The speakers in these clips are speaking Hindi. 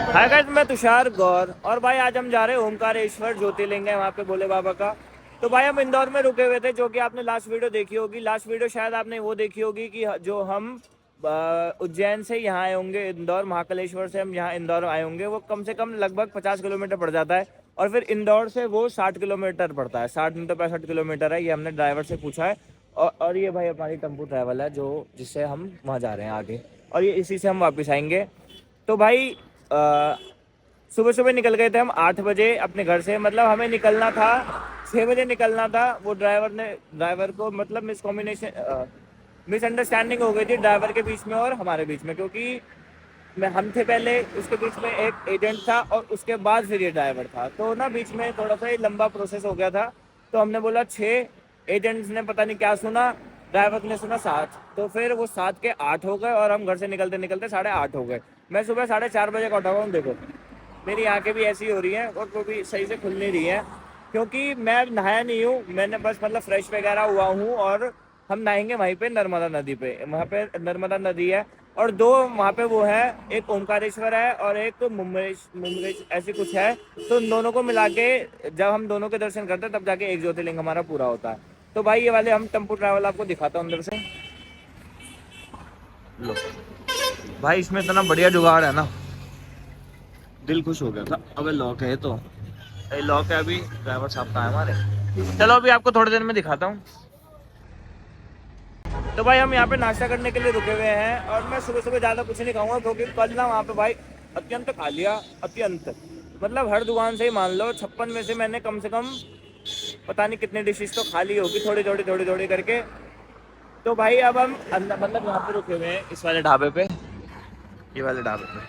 हाय गाइस, मैं तुषार गौर और भाई आज हम जा रहे हैं ओमकारेश्वर ज्योतिर्लिंग है वहाँ पे भोले बाबा का। तो भाई हम इंदौर में रुके हुए थे, जो कि आपने लास्ट वीडियो देखी होगी। लास्ट वीडियो शायद आपने वो देखी होगी कि जो हम उज्जैन से यहाँ आए होंगे इंदौर, महाकालेश्वर से हम यहाँ इंदौर आए होंगे। वो कम से कम लगभग 50 किलोमीटर पड़ जाता है और फिर इंदौर से वो 60 किलोमीटर पड़ता है। 60 नहीं तो 65 किलोमीटर है, ये हमने ड्राइवर से पूछा है। और ये भाई हमारी टेम्पो ट्रैवल है जो जिससे हम वहाँ जा रहे हैं आगे, और ये इसी से हम वापस आएंगे। तो भाई सुबह सुबह निकल गए थे हम 8 बजे अपने घर से। मतलब हमें निकलना था 6 बजे निकलना था। वो ड्राइवर को मतलब मिसअंडरस्टैंडिंग हो गई थी ड्राइवर के बीच में और हमारे बीच में, क्योंकि हम थे पहले, उसके बीच में एक एजेंट था और उसके बाद फिर ये ड्राइवर था। तो ना बीच में थोड़ा सा ही लंबा प्रोसेस हो गया था। तो हमने बोला 6, एजेंट्स ने पता नहीं क्या सुना, ड्राइवर ने सुना 7। तो फिर वो 7 के 8 हो गए और हम घर से निकलते निकलते 8:30 हो गए। मैं सुबह 4:30 बजे का उठा हुआ हूँ। देखो मेरी आंखें भी ऐसी हो रही हैं और वो भी सही से खुल नहीं रही हैं, क्योंकि मैं नहाया नहीं हूँ। मैंने बस मतलब फ्रेश वगैरह हुआ हूँ और हम नहाएंगे वहीं पे नर्मदा नदी पे। वहाँ पे नर्मदा नदी है और 2 वहाँ पे वो है, एक ओमकारेश्वर है और एक मुमरेश ऐसी कुछ है। तो उन दोनों को मिला के जब हम दोनों के दर्शन करते हैं तब जाके एक ज्योतिर्लिंग हमारा पूरा होता है। तो भाई ये वाले हम टेम्पो ट्रैवल आपको दिखाता हूँ अंदर से। लो भाई, इसमें इतना बढ़िया जुगाड़ है ना, दिल खुश हो गया था। अबे लॉक है तो लॉक है। अभी ड्राइवर साहब कहाँ है हमारे? चलो अभी आपको थोड़ी देर में दिखाता हूँ। तो भाई हम यहाँ पे नाश्ता करने के लिए रुके हुए हैं और मैं सुबह सुबह ज़्यादा कुछ नहीं खाऊंगा, क्योंकि कल ना वहाँ पे भाई अत्यंत खा लिया। अत्यंत मतलब हर दुकान से ही मान लो 56 में से मैंने कम से कम पता नहीं कितनी डिशेस तो खा ली होगी, थोड़ी थोड़ी करके। तो भाई अब हम मतलब यहाँ पे रुके हुए हैं इस वाले ढाबे पे, ये वाले ढाबे पे।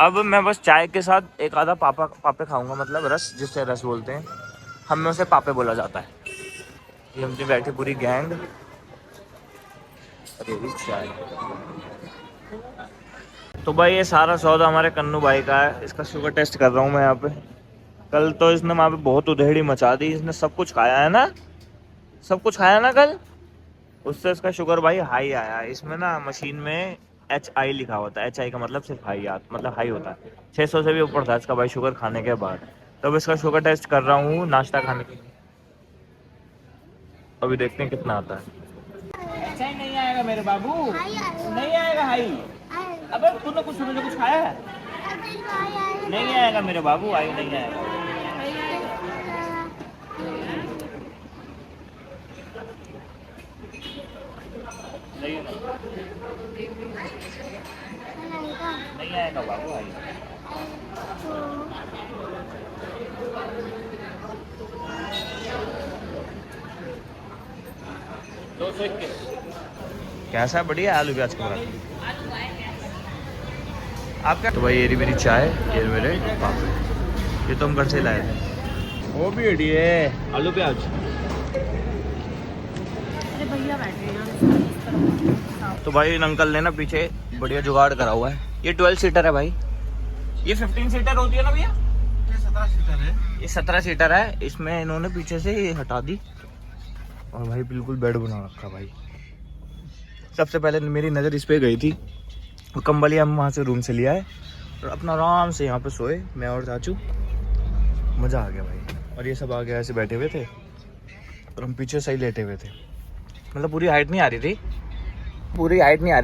अब मैं बस चाय के साथ एक आधा पापे खाऊंगा, मतलब रस, जिससे रस बोलते हैं हम में, उसे पापे बोला जाता है। ये हमने बैठे पूरी गैंग। अरे चाय। तो भाई ये सारा सौदा हमारे कन्नू भाई का है। इसका शुगर टेस्ट कर रहा हूँ मैं यहाँ पे। कल तो इसने वहाँ पे बहुत उधेड़ी मचा दी। इसने सब कुछ खाया है ना, सब कुछ खाया ना कल, उससे इसका शुगर भाई हाई आया है। इसमें ना मशीन में HI लिखा होता है। HI का मतलब सिर्फ हाई, मतलब हाई होता है। 600 से भी ऊपर था इसका भाई शुगर खाने के बाद। तब इसका शुगर टेस्ट कर रहा हूँ नाश्ता खाने के लिए। अभी देखते हैं कितना आता है। अच्छा ही नहीं आएगा मेरे बाबू, नहीं आएगा हाई। अबे तूने कुछ सुबह कुछ खाया है? नहीं आएगा मेरे बाबू, आई नहीं आएगा। नहीं आएगा बाबू, आई। कैसा है? बढ़िया आलू प्याज का पराठा आपका। तो भाई ये मेरी चाय, ये मेरे पापड़, ये तो हम घर से लाए थे। वो भी रेडी है आलू प्याज। अरे भैया बैठे हैं। तो भाई इन अंकल ने ना पीछे बढ़िया जुगाड़ करा हुआ है। ये 12 सीटर है भाई। ये 15 सीटर होती है ना भैया? ये 17 सीटर है। ये 17 सीटर है। इसमें इन्होंने पीछे से ये हटा दी और भाई बिल्कुल बेड बना रखा भाई। सबसे पहले मेरी नज़र इस पे गई थी, कंबल ही हम वहाँ से रूम से लिया है और अपना आराम से यहाँ पे सोए, मैं और चाचू। मज़ा आ गया भाई। और ये सब आगे ऐसे बैठे हुए थे और हम पीछे सही लेटे हुए थे। मतलब पूरी हाइट नहीं आ रही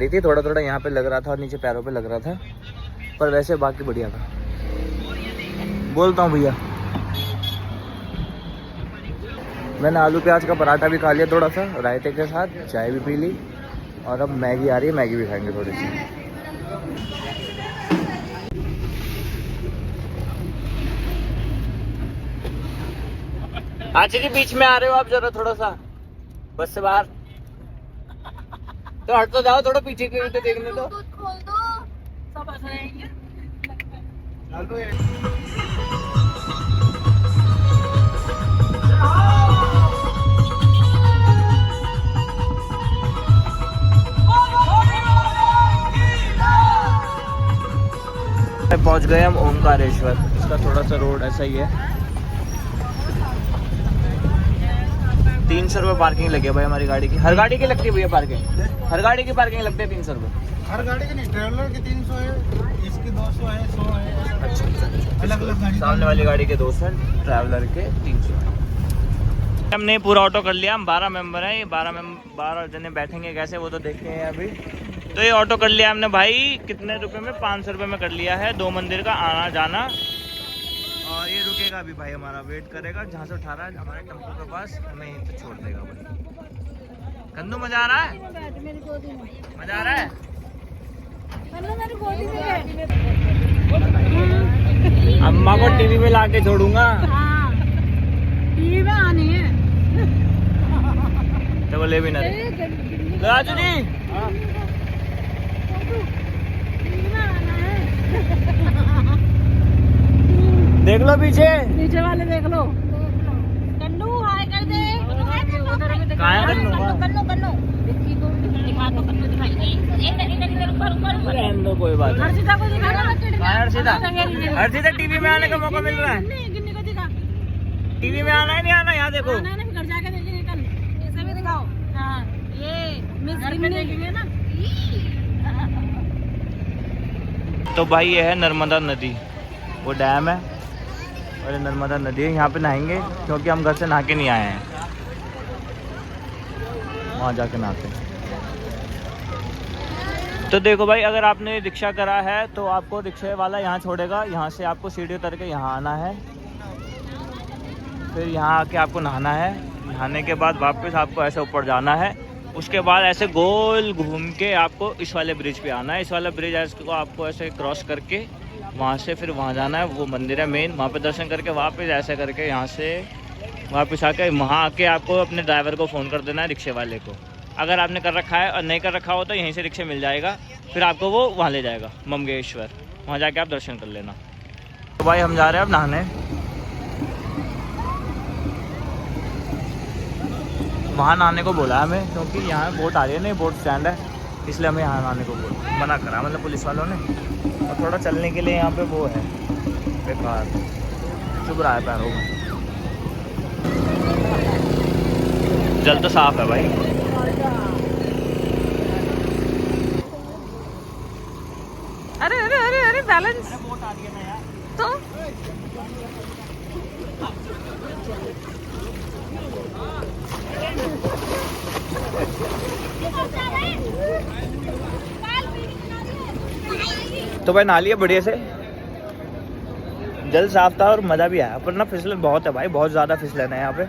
थी, थोड़ा थोड़ा यहाँ पे लग रहा था और नीचे पैरों पे लग रहा था, पर वैसे बाकी बढ़िया था। बोलता हूँ भैया। मैंने आलू प्याज का पराठा भी खा लिया थोड़ा सा रायते के साथ, चाय भी पी ली और अब मैगी आ रही है, मैगी भी खाएंगे थोड़ी सी। अच्छा जी, बीच में आ रहे हो आप जरा थोड़ा सा बस से बाहर, तो हट तो जाओ, थोड़ा पीछे की तो देखने दो। खोल दो, सब आ जाएंगे। पहुंच गए हम ओमकारेश्वर। इसका थोड़ा सा रोड ऐसा ही है। 300 रुपये पार्किंग लगी है भाई हमारी गाड़ी की। हर गाड़ी की लगती है भैया पार्किंग? हर गाड़ी की पार्किंग लगती है 300 रुपये। हर गाड़ी के नहीं, ट्रेवलर की 300 है, इसकी 200 है, 100 है, अच्छा अलग अलग गाड़ी। सामने वाली गाड़ी के 200, ट्रैवलर के 300। हमने पूरा ऑटो कर लिया। हम 12 मेंबर हैं, ये 12 जने बैठेंगे कैसे वो तो देखते हैं अभी। तो ये ऑटो कर लिया हमने भाई, कितने रुपए में? 500 रुपये में कर लिया है 2 मंदिर का आना जाना। और ये रुकेगा अभी भाई, हमारा वेट करेगा, जहाँ से उठा रहा है हमारे टेम्पो के पास, हमें यहीं से छोड़ देगा भाई। कंदू मजा आ रहा है? मजा आ रहा है? अम्मा को टीवी में ला के छोड़ूंगा। टीवी में आनी है तो वो ले भी ना रहे। राजू जी देख लो पीछे, नीचे वाले देख लो। कन्नू हाय कर दे। कहाँ है कन्नू? कन्नू दिखा दो, कन्नू दिखाई नहीं। रहने दो, कोई बात नहीं। हर्षिता को दिखा दो। हर्षिता टीवी में आने का मौका मिल रहा है। गिन्नी को दिखा। टीवी में आना है नहीं आना? यहाँ देखो। घर जाके देखेंगे कल। इसे भी दिखाओ। हाँ ये मिस गिन्नी देखेंगे ना। तो भाई ये है नर्मदा नदी, वो डैम है और ये नर्मदा नदी है। यहाँ पे नहाएंगे क्योंकि हम घर से नहा के नहीं आए हैं, वहाँ जाके नहाते हैं। तो देखो भाई, अगर आपने रिक्शा करा है तो आपको रिक्शे वाला यहाँ छोड़ेगा, यहाँ से आपको सीढ़ी उतर के यहाँ आना है, फिर यहाँ आके आपको नहाना है। नहाने के बाद वापस आपको ऐसे ऊपर जाना है, उसके बाद ऐसे गोल घूम के आपको इस वाले ब्रिज पे आना है। इस वाला ब्रिज है, इसको आपको ऐसे क्रॉस करके वहाँ से फिर वहाँ जाना है, वो मंदिर है मेन, वहाँ पे दर्शन करके वापस ऐसे करके यहाँ से वापस आके वहाँ आके आपको अपने ड्राइवर को फ़ोन कर देना है, रिक्शे वाले को। अगर आपने कर रखा है और नहीं कर रखा हो तो यहीं से रिक्शे मिल जाएगा, फिर आपको वो वहाँ ले जाएगा ममगेश्वर, वहाँ जाके आप दर्शन कर लेना। तो भाई हम जा रहे हैं अब नहाने। वहाँ नहाने को बोला हमें, क्योंकि यहाँ बोट आ रही है, नहीं बोट स्टैंड है, इसलिए हमें यहाँ नहाने को मना करा, मतलब पुलिस वालों ने। और थोड़ा चलने के लिए यहाँ पे वो है बेकार, चुभ रहा है पैरों में। जल तो साफ है भाई। अरे अरे अरे अरे बैलेंस बोट आ रही है ना यार। तो तो भाई नहा लिया बढ़िया से, जल साफ था और मज़ा भी आया, पर ना फिसलन बहुत है भाई, बहुत ज़्यादा फिसलन है यहाँ पे।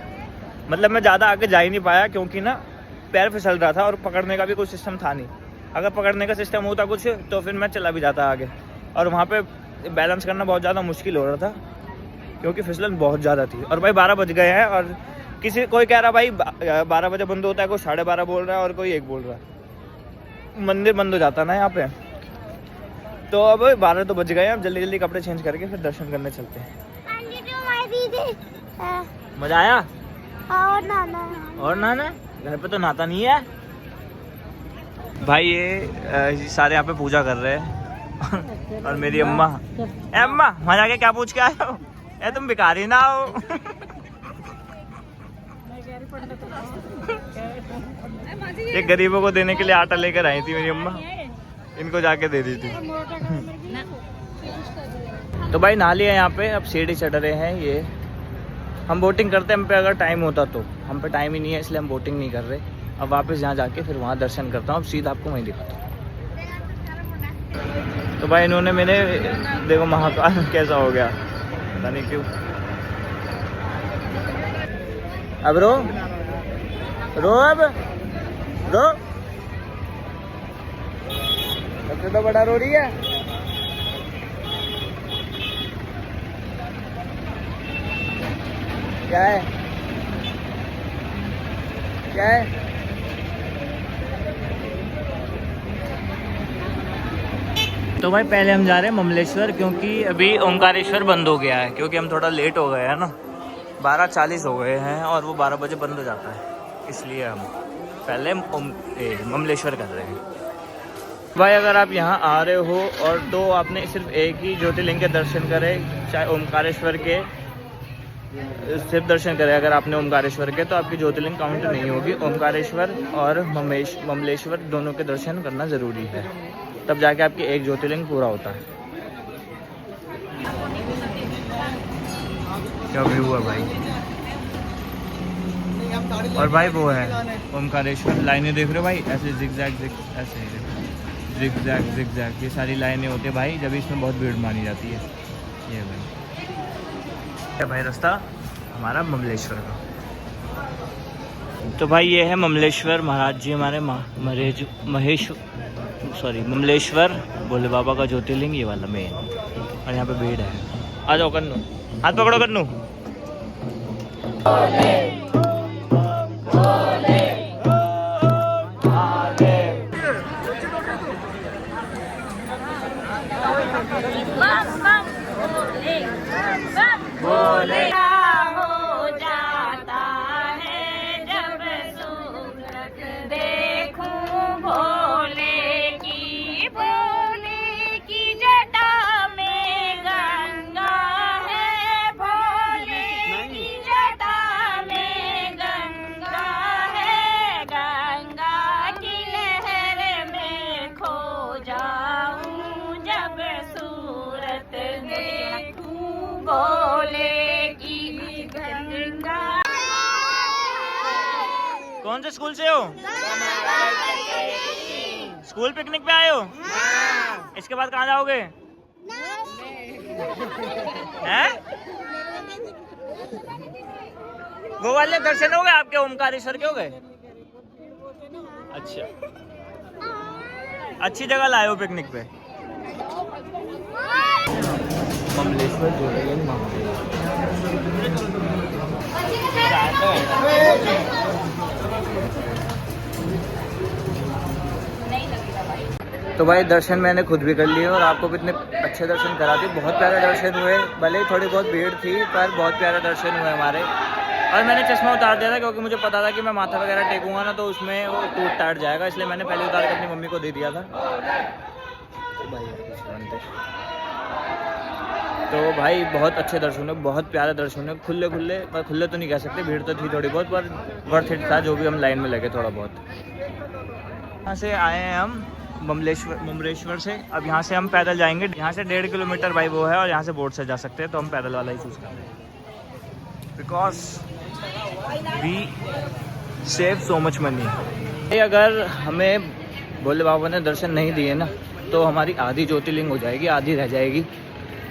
मतलब मैं ज़्यादा आगे जा ही नहीं पाया क्योंकि ना पैर फिसल रहा था और पकड़ने का भी कोई सिस्टम था नहीं। अगर पकड़ने का सिस्टम होता कुछ तो फिर मैं चला भी जाता आगे, और वहाँ पे बैलेंस करना बहुत ज़्यादा मुश्किल हो रहा था क्योंकि फिसलन बहुत ज़्यादा थी। और भाई 12 बज गए हैं और कोई कह रहा भाई 12 बजे बंद होता है, कोई 12:30 बोल रहा है और कोई 1 बोल रहा है। मंदिर बंद हो जाता ना यहाँ पे। तो अब 12 तो बज गए हैं, अब जल्दी जल्दी कपड़े चेंज करके फिर दर्शन करने चलते हैं। मजा आया? और नहाना? घर पे तो नहाता नहीं है भाई। ये सारे यहाँ पे पूजा कर रहे हैं और मेरी अम्मा, अम्मा वहाँ जाके क्या पूछ के आए हो? तुम भिखारी ना हो? ये गरीबों को देने के लिए आटा लेकर आई थी मेरी अम्मा, इनको जाके दे दी थी। तो भाई नहा लिया यहाँ पे, अब सीढ़ी चढ़ रहे हैं। ये हम बोटिंग करते हैं, हम पे अगर टाइम होता तो, हम पे टाइम ही नहीं है इसलिए हम बोटिंग नहीं कर रहे। अब वापस यहाँ जाके फिर वहाँ दर्शन करता हूँ, अब सीधा आपको वहीं दिखाता हूँ। तो भाई इन्होंने मैंने देखो महाकाल कैसा हो गया, पता नहीं क्यों। अब रो अब रो, सबसे तो बड़ा रो रही है। क्या है क्या है? तो भाई पहले हम जा रहे हैं ममलेश्वर, क्योंकि अभी ओमकारेश्वर बंद हो गया है, क्योंकि हम थोड़ा लेट हो गए हैं ना, 12:40 हो गए हैं और वो 12 बजे बंद हो जाता है, इसलिए हम पहले ममलेश्वर कर रहे हैं। भाई अगर आप यहाँ आ रहे हो और तो आपने सिर्फ एक ही ज्योतिर्लिंग के दर्शन करे, चाहे ओमकारेश्वर के सिर्फ दर्शन करें, अगर आपने ओमकारेश्वर के, तो आपकी ज्योतिर्लिंग काउंट नहीं होगी। ओमकारेश्वर और ममलेश्वर दोनों के दर्शन करना ज़रूरी है। तब जाके आपकी एक ज्योतिर्लिंग पूरा होता है। क्या व्यू है भाई। और भाई वो है ओमकारेश्वर, लाइनें देख रहे हो भाई, ऐसे जिगजैग ऐसे जिगजैग ये सारी लाइनें होती है भाई जब इसमें बहुत भीड़ मानी जाती है। ये भाई रास्ता हमारा ममलेश्वर का। तो भाई ये है ममलेश्वर महाराज जी हमारे ममलेश्वर भोले बाबा का ज्योतिर्लिंग, ये वाला मेन। और यहाँ पे भीड़ है। आ जाओ कन्नू, हाथ पकड़ो कन्नू। भोले हो जाता है जब सूरत देखूं भोले की जटा में गंगा है, भोले की जटा में गंगा है, गंगा की लहर में खो जाऊं जब सूरत देखूं भोले की गंगा। कौन से स्कूल से हो? स्कूल पिकनिक पे आए हो? इसके बाद कहाँ जाओगे? हैं? वो वाले दर्शन हो गए आपके ओमकारेश्वर के हो गए? अच्छा, अच्छी जगह लाए हो पिकनिक पे। ममलेश्वर ज्योतिर्लिंग तो भाई दर्शन मैंने खुद भी कर लिए और आपको भी इतने अच्छे दर्शन करा दिए। बहुत प्यारे दर्शन हुए, भले ही थोड़ी बहुत भीड़ थी पर बहुत प्यारे दर्शन हुए हमारे। और मैंने चश्मा उतार दिया था क्योंकि मुझे पता था कि मैं माथा वगैरह टेकूंगा ना तो उसमें वो टूट टाट जाएगा, इसलिए मैंने पहले उतार के अपनी मम्मी को दे दिया था। तो भाई बहुत अच्छे दर्शन हुए, बहुत प्यारे दर्शन हुए, खुले पर खुले तो नहीं कह सकते, भीड़ तो थी थोड़ी बहुत पर वर्थ इट था जो भी हम लाइन में लगे थोड़ा बहुत। यहाँ से आए हैं हम ममलेश्वर से। अब यहाँ से हम पैदल जाएंगे, यहाँ से 1.5 किलोमीटर भाई वो है और यहाँ से बोट से जा सकते हैं, तो हम पैदल वाला ही चूज़ करेंगे because we save so much money. अगर हमें भोले बाबा ने दर्शन नहीं दिए ना तो हमारी आधी ज्योतिर्लिंग हो जाएगी, आधी रह जाएगी,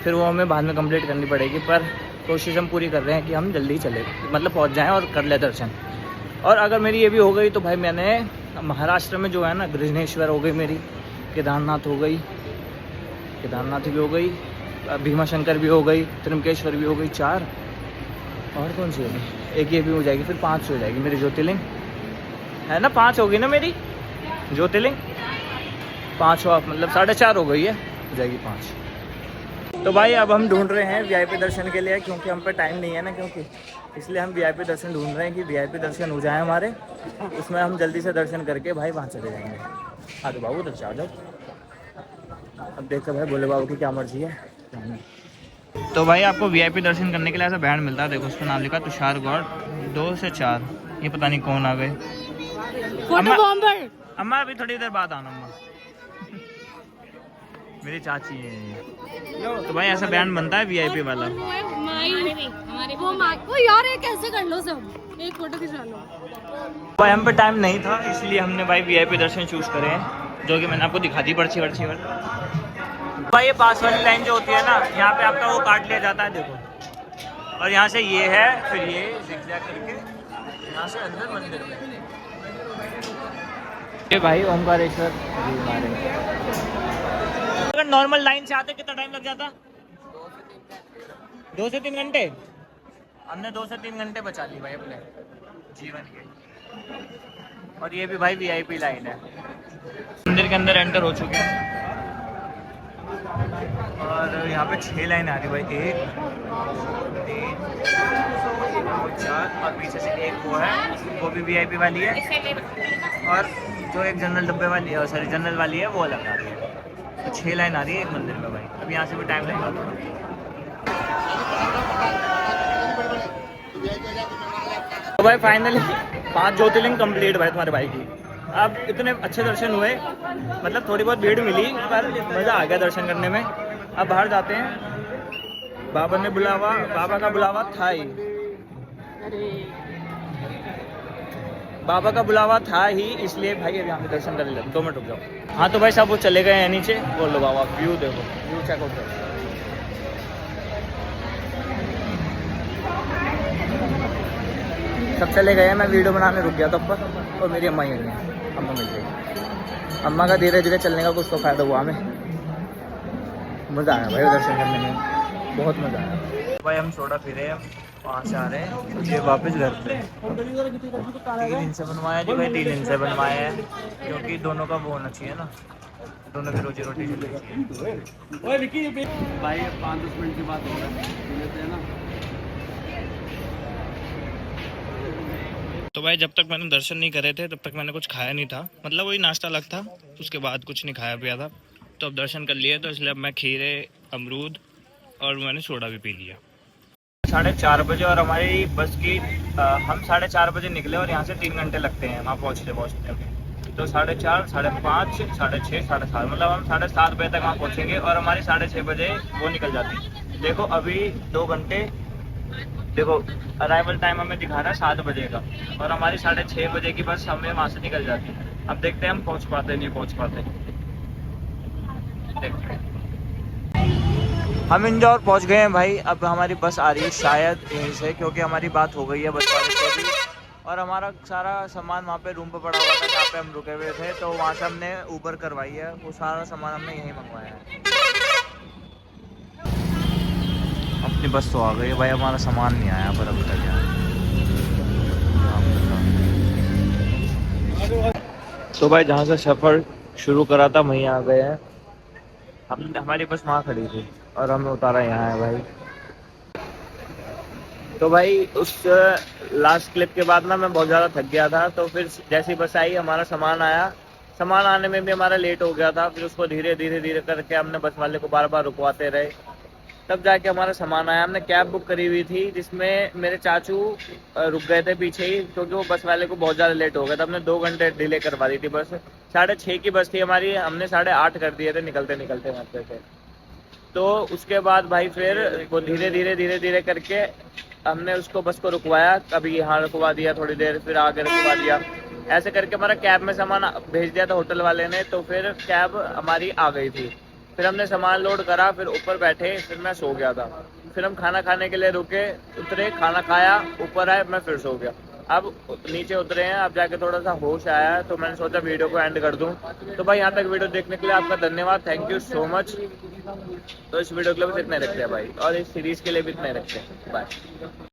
फिर वो हमें बाद में कंप्लीट करनी पड़ेगी। पर कोशिश हम पूरी कर रहे हैं कि हम जल्दी चले, मतलब पहुंच जाएं और कर ले दर्शन। और अगर मेरी ये भी हो गई तो भाई मैंने महाराष्ट्र में जो है ना गृहनेश्वर हो गई मेरी, केदारनाथ हो गई, केदारनाथ भी हो गई, भीमाशंकर भी हो गई, त्र्यंबकेश्वर भी हो गई, 4 और कौन सी होगी, एक ये भी हो जाएगी, फिर 5 हो जाएगी मेरी ज्योतिर्लिंग, है ना 5 होगी ना मेरी ज्योतिर्लिंग, 5 हो मतलब 4.5 हो गई है, हो जाएगी 5। तो भाई अब हम ढूंढ रहे हैं वीआईपी दर्शन के लिए क्योंकि हम पे टाइम नहीं है ना, क्योंकि इसलिए हम वीआईपी दर्शन ढूंढ रहे हैं कि वीआईपी दर्शन हो जाए हमारे, उसमें हम जल्दी से दर्शन करके भाई वहाँ चले जाएंगे। हाँ तो बाबू उधर से आ जाओ, अब देखते भाई भोले बाबू की क्या मर्जी है। तो भाई आपको वीआईपी दर्शन करने के लिए ऐसा बैंड मिलता है, देखो उसका नाम लिखा तुषार गौड़ 2 से 4, ये पता नहीं कौन आ गए। अम्मा अभी थोड़ी देर बाद आना, अम्मा मेरी चाची है। तो भाई ऐसा बैंड बनता है वीआईपी वाला। वो यार ये कैसे कर लो सब, एक फोटो खिंचा लो। भाई हम पे टाइम नहीं था इसलिए हमने भाई वीआईपी दर्शन चूज करे हैं, जो कि मैंने आपको दिखा दी पर्ची वर्ची पर। भाई ये पास वाली लाइन जो होती है ना, यहाँ पे आपका वो काट लिया जाता है देखो, और यहाँ से ये है, फिर ये ज़िगज़ैग करके यहाँ से अंदर मंदिर में। ये भाई ओमकारेश्वर अगर नॉर्मल लाइन से आते कितना टाइम लग जाता? 2 से 3 घंटे। हमने 2 से 3 घंटे बचा ली भाई अपने जीवन के। और ये भी भाई वीआईपी लाइन है, मंदिर के अंदर एंटर हो चुके हैं। और यहाँ पे 6 लाइन आ रही भाई, 1 3 4 और पीछे से एक वो है, वो भी वीआईपी वाली है, और जो एक जनरल डब्बे वाली है, सॉरी जनरल वाली है, वो अलग आ रही है। तो 6 लाइन आ रही है एक मंदिर में भाई। अब यहाँ से भी टाइम लगेगा थोड़ा। तो भाई फाइनली 5 ज्योतिर्लिंग कंप्लीट भाई तुम्हारे भाई की। अब इतने अच्छे दर्शन हुए, मतलब थोड़ी बहुत भीड़ मिली पर मज़ा आ गया दर्शन करने में। अब बाहर जाते हैं, बाबा का बुलावा था ही, बाबा का बुलावा था ही, इसलिए भाई अब यहाँ पे दर्शन कर ले। 2 मिनट रुक जाओ। हाँ तो भाई साहब वो चले गए हैं नीचे। बोल लो बाबा, व्यू देखो, व्यू चेकआउट करो। सब चले गए हैं, मैं वीडियो बनाने रुक गया था ऊपर, और मेरी अम्मा यहीं है, अम्मा मिल गई। अम्मा का धीरे धीरे चलने का कुछ तो फायदा हुआ हमें। मज़ा आया भाई दर्शन करने में, बहुत मज़ा आया भाई। हम सोडा पी रहे हैं, वहाँ से आ रहे हैं तो ये वापस घर पे। 3 दिन से बनवाया जी भाई, 3 दिन से बनवाया है, क्योंकि दोनों का वो होना चाहिए ना, दोनों की रोजी रोटी चलनी चाहिए। भाई 5-10 मिनट की बात हो लेते हैं ना। तो भाई जब तक मैंने दर्शन नहीं करे थे तब तक मैंने कुछ खाया नहीं था, मतलब वही नाश्ता अलग था, उसके बाद कुछ नहीं खाया पिया था। तो अब दर्शन कर लिए, तो इसलिए अब मैं खीरे, अमरूद और मैंने सोडा भी पी लिया। 4:30 बजे और हमारी बस की हम 4:30 बजे निकले और यहाँ से 3 घंटे लगते हैं वहाँ पहुँचते में। तो 4:30, 5:30, 6:30, 7:30, मतलब हम 7:30 बजे तक वहाँ पहुँचेंगे और हमारी 6:30 बजे वो निकल जाती। देखो अभी 2 घंटे, देखो अराइवल टाइम हमें दिखा रहा है 7 बजे का, और हमारी 6:30 बजे की बस हमें वहाँ से निकल जाती है। अब देखते हैं हम पहुँच पाते नहीं पहुँच पाते, देखते हैं। हम इंदौर पहुँच गए हैं भाई, अब हमारी बस आ रही है शायद यहीं से, क्योंकि हमारी बात हो गई है बस वाले से भी, और हमारा सारा सामान वहाँ पे रूम पे पड़ा हुआ था जहाँ पे हम रुके हुए थे, तो वहाँ से हमने ऊबर करवाई है, वो सारा सामान हमने यहीं मंगवाया है। अपनी बस तो आ गई है भाई, हमारा सामान नहीं आया पर अभी तक यार। तो भाई जहाँ से सफ़र शुरू करा था वहीं आ गए हैं हम, हमारी बस वहाँ खड़ी थी और हमें उतारा यहाँ है भाई। तो भाई उस लास्ट क्लिप के बाद ना मैं बहुत ज़्यादा थक गया था, तो फिर जैसी बस आई हमारा सामान आया, सामान आने में भी हमारा लेट हो गया था, फिर उसको धीरे धीरे करके हमने बस वाले को बार बार रुकवाते रहे, तब जाके हमारा सामान आया। हमने कैब बुक करी हुई थी जिसमें मेरे चाचू रुक गए थे पीछे ही, क्योंकि वो बस वाले को बहुत ज़्यादा लेट हो गया था। हमने 2 घंटे डिले करवा दी थी बस, 6:30 की बस थी हमारी, हमने 8:30 कर दिए थे निकलते निकलते वहाँ से। तो उसके बाद भाई फिर वो धीरे धीरे करके हमने उसको बस को रुकवाया, कभी यहाँ रुकवा दिया थोड़ी देर, फिर आगे रुकवा दिया, ऐसे करके हमारा कैब में सामान भेज दिया था होटल वाले ने। तो फिर कैब हमारी आ गई थी, फिर हमने सामान लोड करा, फिर ऊपर बैठे, फिर मैं सो गया था। फिर हम खाना खाने के लिए रुके, उतरे, खाना खाया, ऊपर आए, मैं फिर सो गया। अब नीचे उतरे हैं, अब जाके थोड़ा सा होश आया है, तो मैंने सोचा वीडियो को एंड कर दूं। तो भाई यहाँ तक वीडियो देखने के लिए आपका धन्यवाद, थैंक यू सो मच। तो इस वीडियो के लिए बस इतने रखते हैं भाई, और इस सीरीज़ के लिए भी इतने रखते हैं। बाय।